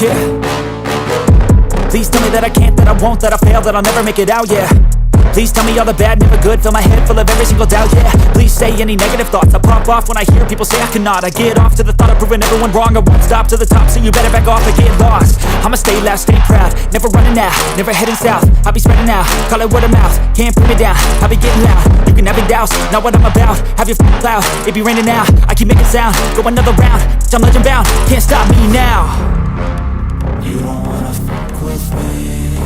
Yeah. Please tell me that I can't, that I won't, that I fail, that I'll never make it out, yeah. Please tell me all the bad, never good, fill my head full of every single doubt, yeah. Please say any negative thoughts, I pop off when I hear people say I cannot. I get off to the thought of proving everyone wrong, I won't stop to the top, so you better back off and get lost. I'ma stay loud, stay proud, never running out, never heading south. I'll be spreading out, call it word of mouth, can't put me down, I'll be getting loud. You can have it douse, not what I'm about, have your cloud, it be raining now, I keep making sound, go another round, I'm legend bound, can't stop me now. You don't wanna fuck with me,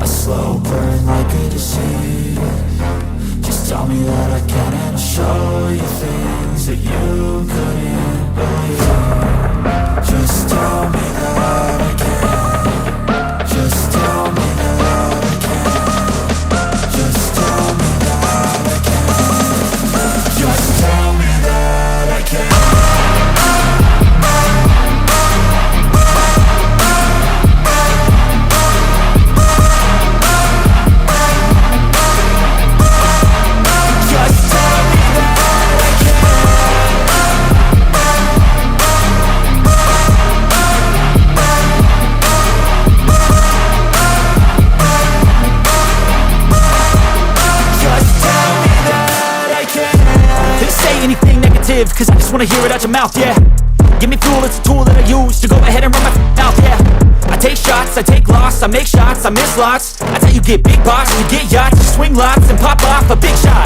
a slow burn like a disease. Just tell me that I can and I'll show you things that you couldn't believe. Just tell me that I can. Just tell me that I can. Just tell me that I can. Just tell me that I can. Cause I just wanna hear it out your mouth, yeah. Give me fuel, it's a tool that I use to go ahead and run my mouth, yeah. I take shots, I take loss, I make shots, I miss lots. That's how you get big box, you get yachts, you swing lots and pop off a big shot.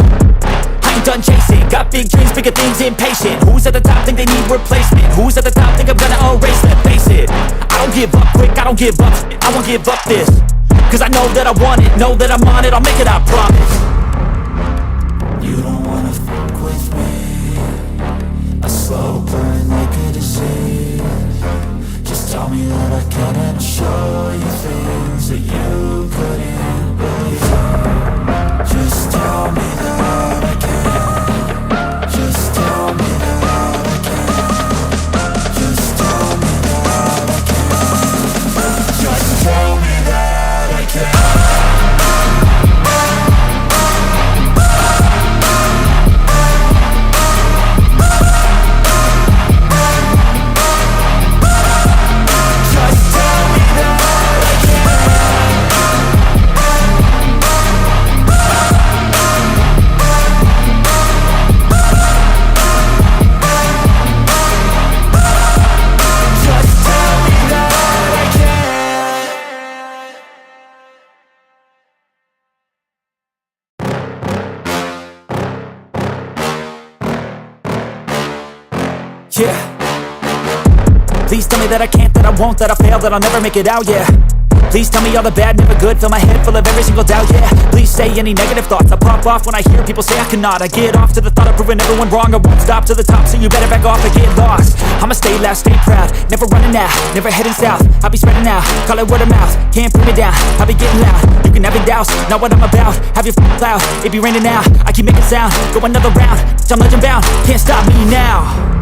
I ain't done chasing, got big dreams, bigger things, impatient. Who's at the top think they need replacement? Who's at the top think I'm gonna erase, let's face it. I don't give up quick, I don't give up, I won't give up this. Cause I know that I want it, know that I'm on it, I'll make it, I promise. You don't wanna fuck with me, a slow burn like a disease. Just tell me that I can and I'll show you things that you couldn't believe. Just tell me that I can. Just tell me that I can. Just tell me that I can. Just tell me that I can. Yeah. Please tell me that I can't, that I won't, that I fail, that I'll never make it out, yeah. Please tell me all the bad, never good, fill my head full of every single doubt, yeah. Please say any negative thoughts, I pop off when I hear people say I cannot. I get off to the thought of proving everyone wrong, I won't stop to the top, so you better back off and get lost. I'ma stay loud, stay proud, never running out, never heading south. I'll be spreading out, call it word of mouth, can't put me down, I'll be getting loud. You can have it douse, not what I'm about, have your cloud, it be raining now, I keep making sound, go another round, I'm legend bound, can't stop me now.